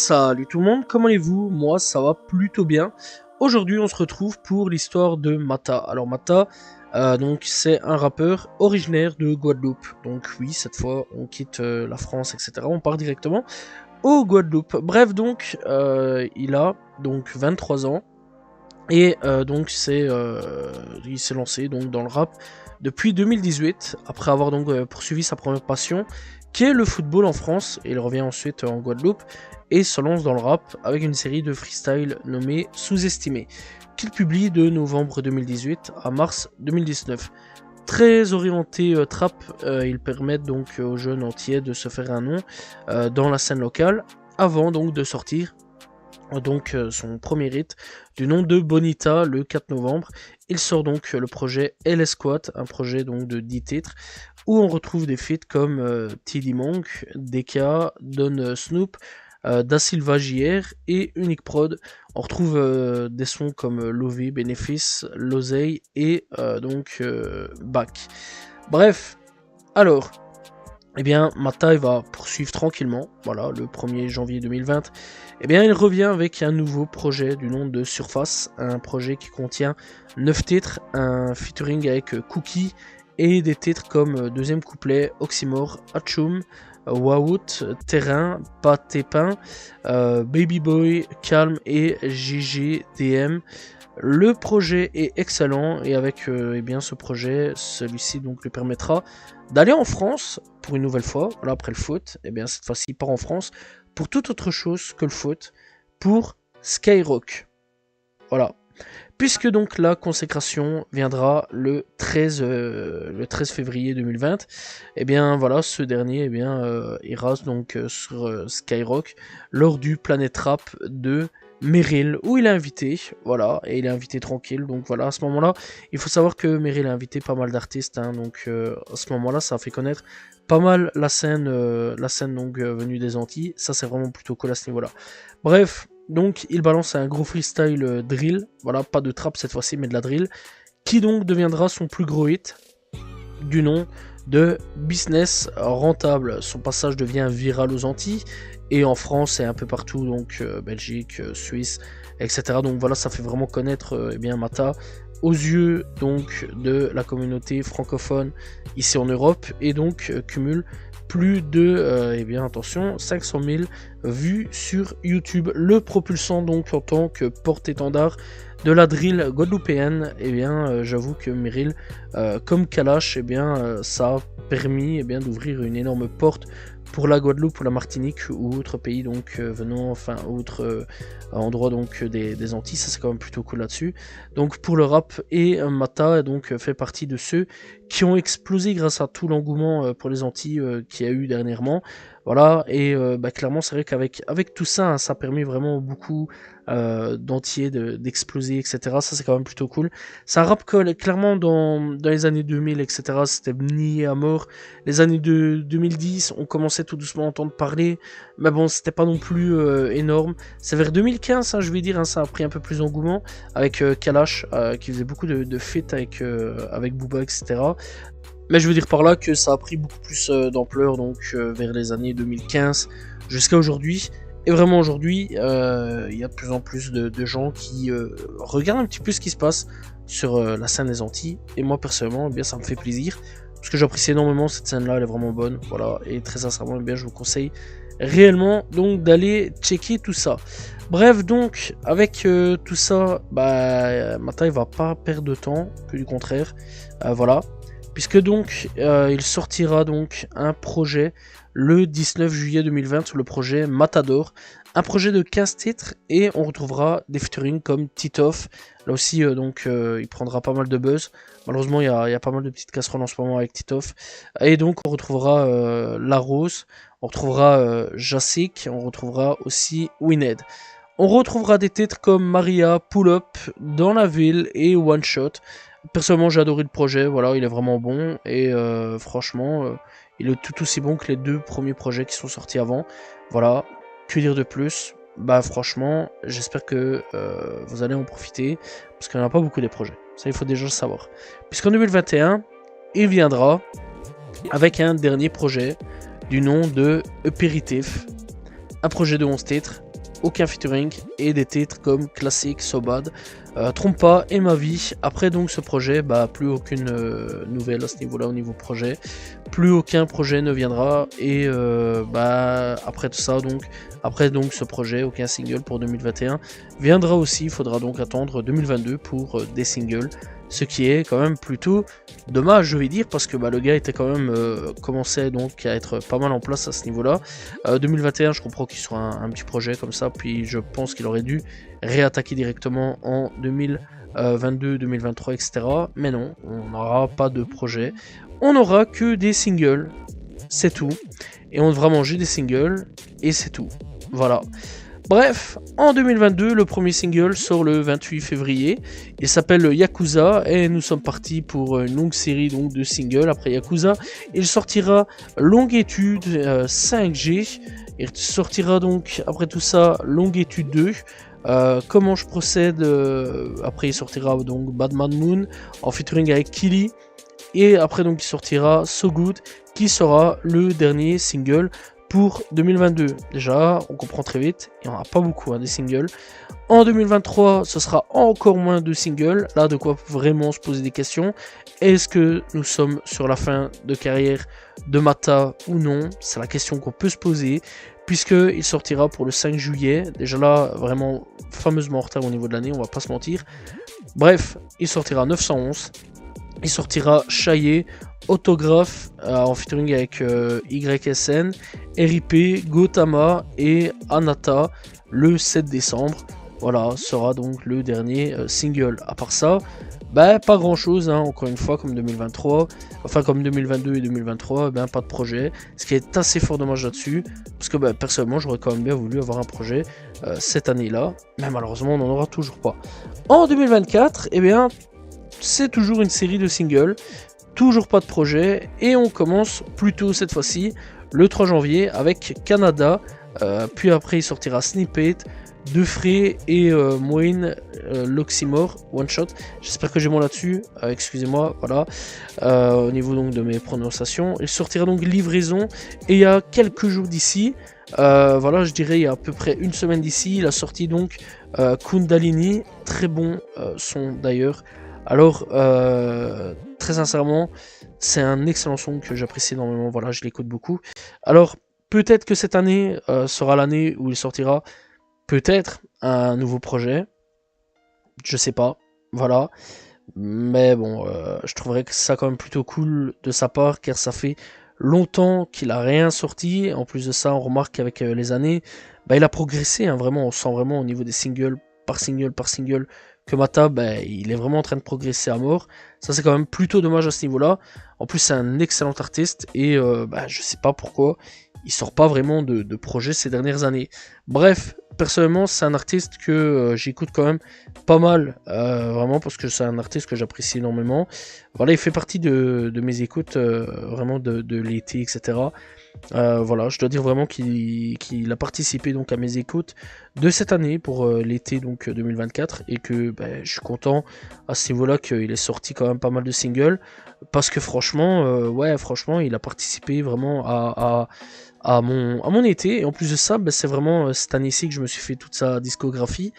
Salut tout le monde, comment allez-vous? Moi ça va plutôt bien. Aujourd'hui on se retrouve pour l'histoire de Mata. Alors Mata, donc c'est un rappeur originaire de Guadeloupe. Donc oui, cette fois on quitte la France, etc. On part directement au Guadeloupe. Bref donc, il a donc 23 ans. Et donc il s'est lancé donc dans le rap depuis 2018, après avoir donc poursuivi sa première passion, qui est le football en France, et il revient ensuite en Guadeloupe, et se lance dans le rap avec une série de freestyle nommée Sous-estimé, qu'il publie de novembre 2018 à mars 2019. Très orienté trap, ils permettent donc aux jeunes entiers de se faire un nom dans la scène locale, avant donc de sortir donc son premier hit du nom de Bonita le 4 novembre. Il sort donc le projet LS Squad, un projet donc de 10 titres où on retrouve des feats comme TD Monk, DK, Don Snoop, Da Silva JR et Unique Prod. On retrouve des sons comme Lové, Bénéfice, L'Oseille et Back. Bref, alors eh bien, Mata il va poursuivre tranquillement, voilà, le 1er janvier 2020. Eh bien, il revient avec un nouveau projet du nom de Surface, un projet qui contient 9 titres, un featuring avec Cookie et des titres comme deuxième couplet, Oxymore, Hatchoum, Waout, Terrain, Patépin, Baby Boy, Calm et GGDM. Le projet est excellent et avec ce projet, celui-ci donc lui permettra d'aller en France pour une nouvelle fois. Voilà, après le foot, cette fois-ci il part en France pour toute autre chose que le foot, pour Skyrock. Voilà. Puisque donc la consécration viendra le 13 février 2020, ce dernier ira donc sur Skyrock lors du Planet Rap de Meryl, où il est invité, voilà, et il est invité tranquille, donc voilà, à ce moment-là, il faut savoir que Meryl a invité pas mal d'artistes, à ce moment-là, ça a fait connaître pas mal la scène venue des Antilles, ça c'est vraiment plutôt cool à ce niveau-là. Bref, donc il balance un gros freestyle drill, voilà, pas de trap cette fois-ci, mais de la drill, qui donc deviendra son plus gros hit, du nom de Business Rentable. Son passage devient viral aux Antilles, et en France et un peu partout, donc Belgique, Suisse, etc. Donc voilà, ça fait vraiment connaître Mata aux yeux donc de la communauté francophone ici en Europe, et donc cumule plus de 500 000 vues sur YouTube, le propulsant donc en tant que porte-étendard de la drill guadeloupéenne. J'avoue que Meryl, comme Kalash, ça a permis d'ouvrir une énorme porte pour la Guadeloupe, pour la Martinique ou autres pays donc autres endroits donc des Antilles. Ça c'est quand même plutôt cool là-dessus. Donc pour le rap, et Mata donc fait partie de ceux qui ont explosé grâce à tout l'engouement pour les Antilles qu'il y a eu dernièrement. Voilà, et clairement c'est vrai qu'avec tout ça, hein, ça a permis vraiment beaucoup d'entiers d'exploser, etc. Ça c'est quand même plutôt cool. Ça rappe clairement dans les années 2000, etc. C'était nié à mort. Les années de 2010, on commençait tout doucement à entendre parler, mais bon, c'était pas non plus énorme. C'est vers 2015, hein, je vais dire, hein, ça a pris un peu plus d'engouement avec Kalash, qui faisait beaucoup de feats avec Booba, etc. Mais je veux dire par là que ça a pris beaucoup plus d'ampleur donc vers les années 2015 jusqu'à aujourd'hui. Et vraiment aujourd'hui, il y a de plus en plus de gens qui regardent un petit peu ce qui se passe sur la scène des Antilles. Et moi personnellement, ça me fait plaisir, parce que j'apprécie énormément cette scène-là, elle est vraiment bonne. Voilà, et très sincèrement, je vous conseille réellement donc d'aller checker tout ça. Bref, donc avec tout ça, Mata il va pas perdre de temps, que du contraire. Voilà. Puisque donc il sortira donc un projet le 19 juillet 2020 sur le projet Matador, un projet de 15 titres, et on retrouvera des featuring comme Titoff. Là aussi il prendra pas mal de buzz. Malheureusement il y a pas mal de petites casseroles en ce moment avec Titoff. Et donc on retrouvera La Rose, on retrouvera Jacek, on retrouvera aussi Winhead. On retrouvera des titres comme Maria, Pull Up, Dans la Ville et One Shot. Personnellement j'ai adoré le projet, voilà, il est vraiment bon, et franchement il est tout aussi bon que les deux premiers projets qui sont sortis avant. Voilà, que dire de plus? Franchement, j'espère que vous allez en profiter, parce qu'il n'y en a pas beaucoup des projets, ça il faut déjà le savoir. Puisqu'en 2021, il viendra avec un dernier projet du nom de Apéritif, un projet de 11 titres, aucun featuring et des titres comme Classic, So Bad, Trompe pas et Ma Vie. Après donc ce projet, bah plus aucune nouvelle à ce niveau-là au niveau projet, plus aucun projet ne viendra et bah après tout ça donc, après donc ce projet, aucun single pour 2021 viendra aussi, il faudra donc attendre 2022 pour des singles. Ce qui est quand même plutôt dommage, je vais dire, parce que bah, le gars était quand même commençait donc à être pas mal en place à ce niveau-là. 2021, je comprends qu'il soit un petit projet comme ça, puis je pense qu'il aurait dû réattaquer directement en 2022, 2023, etc. Mais non, on n'aura pas de projet. On n'aura que des singles, c'est tout. Et on devra manger des singles, et c'est tout. Voilà. Bref, en 2022, le premier single sort le 28 février. Il s'appelle Yakuza et nous sommes partis pour une longue série donc, de singles. Après Yakuza, il sortira Longue Étude 5G. Il sortira donc après tout ça Longue Étude 2. Comment je procède après il sortira donc Badman Moon en featuring avec Killy. Et après donc il sortira So Good qui sera le dernier single pour 2022. Déjà, on comprend très vite, il n'y en a pas beaucoup des singles. En 2023, ce sera encore moins de singles. Là, de quoi vraiment se poser des questions. Est-ce que nous sommes sur la fin de carrière de Mata ou non? C'est la question qu'on peut se poser. Puisqu'il sortira pour le 5 juillet. Déjà là, vraiment fameusement en retard au niveau de l'année, on va pas se mentir. Bref, il sortira 911. Il sortira Chaillé, Autographe en featuring avec YSN, RIP, Gotama et Anata le 7 décembre. Voilà, sera donc le dernier single. À part ça, bah, pas grand chose, encore une fois, comme 2023, enfin comme 2022 et 2023, ben, pas de projet. Ce qui est assez fort dommage là-dessus, parce que personnellement, j'aurais quand même bien voulu avoir un projet cette année-là, mais malheureusement, on n'en aura toujours pas. En 2024, eh bien, c'est toujours une série de singles, toujours pas de projet, et on commence plutôt cette fois-ci le 3 janvier avec Canada, puis après il sortira Snippet, Defray et Moine L'Oxymore, One Shot. J'espère que j'ai bon là-dessus, excusez-moi, voilà, au niveau donc de mes prononciations. Il sortira donc Livraison, et il y a quelques jours d'ici, voilà, je dirais il y a à peu près une semaine d'ici, il a sorti donc Kundalini, très bon son d'ailleurs. Alors, très sincèrement, c'est un excellent son que j'apprécie énormément, voilà, je l'écoute beaucoup. Alors, peut-être que cette année sera l'année où il sortira peut-être un nouveau projet, je sais pas, voilà. Mais bon, je trouverais que ça quand même plutôt cool de sa part, car ça fait longtemps qu'il a rien sorti. En plus de ça, on remarque qu'avec les années, il a progressé, vraiment, on sent vraiment au niveau des singles, par single, que Mata, il est vraiment en train de progresser à mort. Ça, c'est quand même plutôt dommage à ce niveau-là. En plus, c'est un excellent artiste et je sais pas pourquoi il sort pas vraiment de projet ces dernières années. Bref, personnellement, c'est un artiste que j'écoute quand même pas mal, vraiment, parce que c'est un artiste que j'apprécie énormément. Voilà, il fait partie de mes écoutes, vraiment de l'été, etc. Voilà, je dois dire vraiment qu'il a participé donc à mes écoutes de cette année pour l'été donc 2024 et que je suis content à ce niveau-là qu'il ait sorti quand même pas mal de singles parce que franchement, ouais, franchement, il a participé vraiment à mon été et en plus de ça, c'est vraiment cette année-ci que je me suis fait toute sa discographie.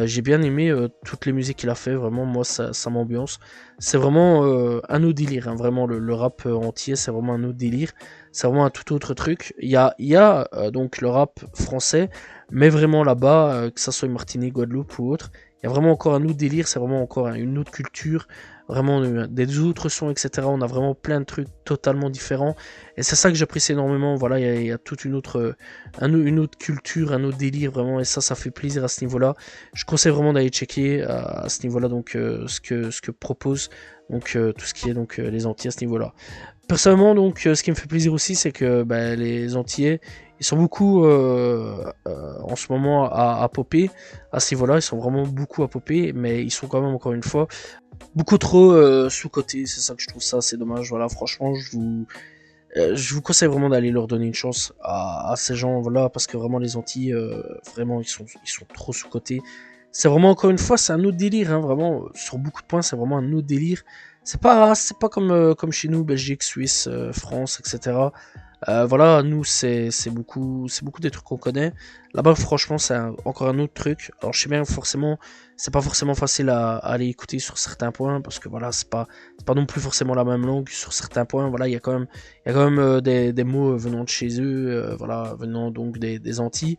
J'ai bien aimé toutes les musiques qu'il a fait, vraiment moi ça m'ambiance. C'est vraiment un autre délire, vraiment le rap entier c'est vraiment un autre délire, c'est vraiment un tout autre truc. Il y a donc le rap français, mais vraiment là-bas, que ça soit Martinique, Guadeloupe ou autre, il y a vraiment encore un autre délire, c'est vraiment encore une autre culture, vraiment des autres sons, etc. On a vraiment plein de trucs totalement différents et c'est ça que j'apprécie énormément. Voilà, il y a toute une autre culture, un autre délire vraiment et ça fait plaisir à ce niveau-là. Je conseille vraiment d'aller checker à ce niveau-là donc ce que propose donc tout ce qui est donc les Antillais à ce niveau-là. Personnellement donc ce qui me fait plaisir aussi c'est que les Antillais ils sont beaucoup en ce moment à popper à ce niveau-là, ils sont vraiment beaucoup à popper, mais ils sont quand même encore une fois beaucoup trop sous-cotés. C'est ça que je trouve ça assez dommage. Voilà, franchement, je vous conseille vraiment d'aller leur donner une chance à ces gens, voilà, parce que vraiment les Antilles, vraiment ils sont trop sous-cotés. C'est vraiment encore une fois, c'est un autre délire, vraiment sur beaucoup de points, c'est vraiment un autre délire. C'est pas comme chez nous, Belgique, Suisse, France, etc. Voilà, nous c'est beaucoup des trucs qu'on connaît. Là-bas, franchement, c'est encore un autre truc. Alors, je sais bien, forcément, c'est pas forcément facile à aller écouter sur certains points parce que voilà, c'est pas non plus forcément la même langue sur certains points. Voilà, il y a quand même des mots venant de chez eux, voilà, venant donc des Antilles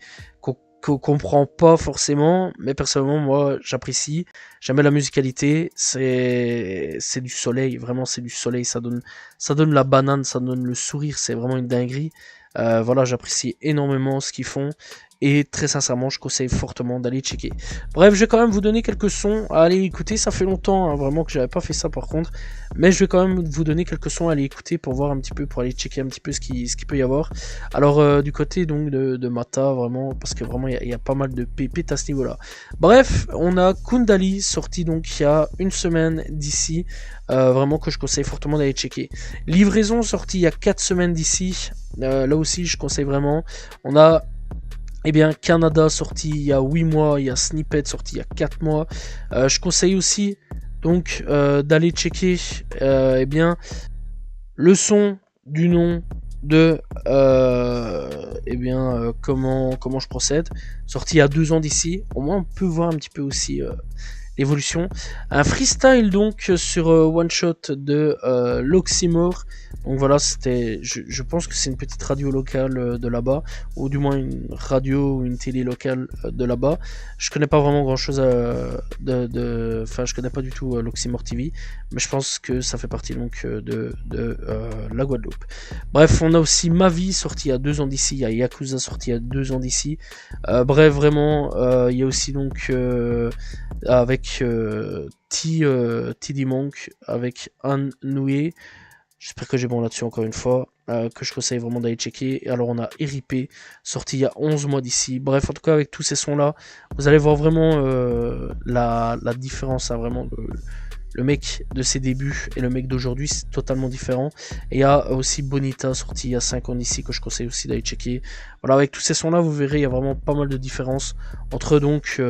qu'on comprend pas forcément, mais personnellement, moi, j'apprécie. J'aime la musicalité. C'est du soleil, vraiment, c'est du soleil. Ça donne la banane, ça donne le sourire. C'est vraiment une dinguerie. Voilà, j'apprécie énormément ce qu'ils font. Et très sincèrement, je conseille fortement d'aller checker. Bref, je vais quand même vous donner quelques sons à aller écouter. Ça fait longtemps, hein, vraiment, que j'avais pas fait ça par contre. Mais je vais quand même vous donner quelques sons à aller écouter pour voir un petit peu, pour aller checker un petit peu ce qu'il peut y avoir. Alors, du côté donc de Mata, vraiment, parce que vraiment, il y a pas mal de pépites à ce niveau-là. Bref, on a Kundali, sorti donc il y a une semaine d'ici. Vraiment que je conseille fortement d'aller checker. Livraison, sorti il y a 4 semaines d'ici. Là aussi, je conseille vraiment. On a Canada sorti il y a 8 mois, il y a Snippet sorti il y a 4 mois. Je conseille aussi donc d'aller checker le son du nom de comment je procède. Sorti il y a 2 ans d'ici. Au moins on peut voir un petit peu aussi l'évolution. Un freestyle donc sur One Shot de l'Oxymore. Donc voilà, je pense que c'est une petite radio locale de là-bas, ou du moins une radio ou une télé locale de là-bas. Je connais pas vraiment grand-chose enfin je connais pas du tout l'Oxymore TV, mais je pense que ça fait partie donc de la Guadeloupe. Bref, on a aussi Ma Vie sorti il y a 2 ans d'ici, il y a Yakuza sorti il y a 2 ans d'ici. Bref, vraiment, il y a aussi donc avec T.D. Monk, avec Anne Noué. J'espère que j'ai bon là-dessus encore une fois, que je conseille vraiment d'aller checker. Et alors on a RIP, sorti il y a 11 mois d'ici. Bref, en tout cas avec tous ces sons-là, vous allez voir vraiment la différence, hein, vraiment le mec de ses débuts et le mec d'aujourd'hui, c'est totalement différent. Et il y a aussi Bonita, sorti il y a 5 ans d'ici, que je conseille aussi d'aller checker. Voilà, avec tous ces sons-là, vous verrez, il y a vraiment pas mal de différences entre donc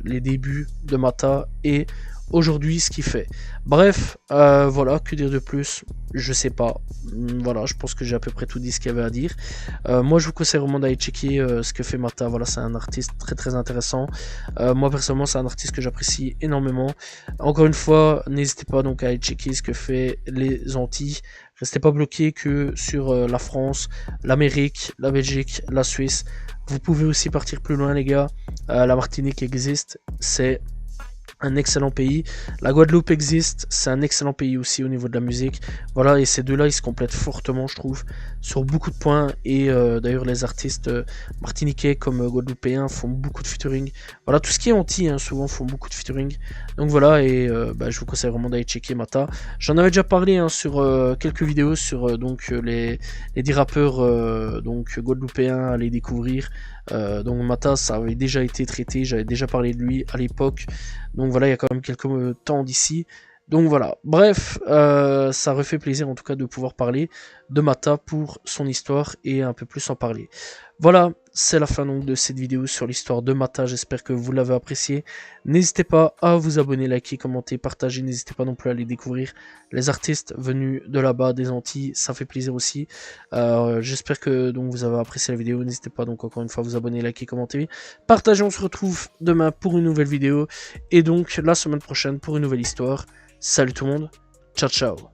les débuts de Mata et aujourd'hui ce qu'il fait. Bref, voilà, que dire de plus, je sais pas. Voilà, je pense que j'ai à peu près tout dit ce qu'il y avait à dire. Moi je vous conseille vraiment d'aller checker ce que fait Mata. Voilà, c'est un artiste très très intéressant. Moi personnellement c'est un artiste que j'apprécie énormément. Encore une fois, n'hésitez pas donc à aller checker ce que fait les Antilles. Restez pas bloqué que sur la France, l'Amérique, la Belgique, la Suisse. Vous pouvez aussi partir plus loin les gars. La Martinique existe, c'est un excellent pays. La Guadeloupe existe, c'est un excellent pays aussi au niveau de la musique. Voilà, et ces deux-là, ils se complètent fortement, je trouve, sur beaucoup de points. Et d'ailleurs, les artistes martiniquais comme guadeloupéens font beaucoup de featuring. Voilà, tout ce qui est anti, hein, souvent font beaucoup de featuring. Donc voilà, et je vous conseille vraiment d'aller checker Mata. J'en avais déjà parlé hein, sur quelques vidéos sur les 10 rappeurs donc guadeloupéens à les découvrir. Donc Mata, ça avait déjà été traité, j'avais déjà parlé de lui à l'époque. Donc voilà, il y a quand même quelques temps d'ici. Donc voilà, bref, ça refait plaisir en tout cas de pouvoir parler de Mata pour son histoire et un peu plus en parler. Voilà, c'est la fin donc de cette vidéo sur l'histoire de Mata, j'espère que vous l'avez apprécié. N'hésitez pas à vous abonner, liker, commenter, partager, n'hésitez pas non plus à aller découvrir les artistes venus de là-bas, des Antilles, ça fait plaisir aussi. J'espère que donc vous avez apprécié la vidéo, n'hésitez pas donc encore une fois à vous abonner, liker, commenter, partager, on se retrouve demain pour une nouvelle vidéo et donc la semaine prochaine pour une nouvelle histoire. Salut tout le monde, ciao ciao.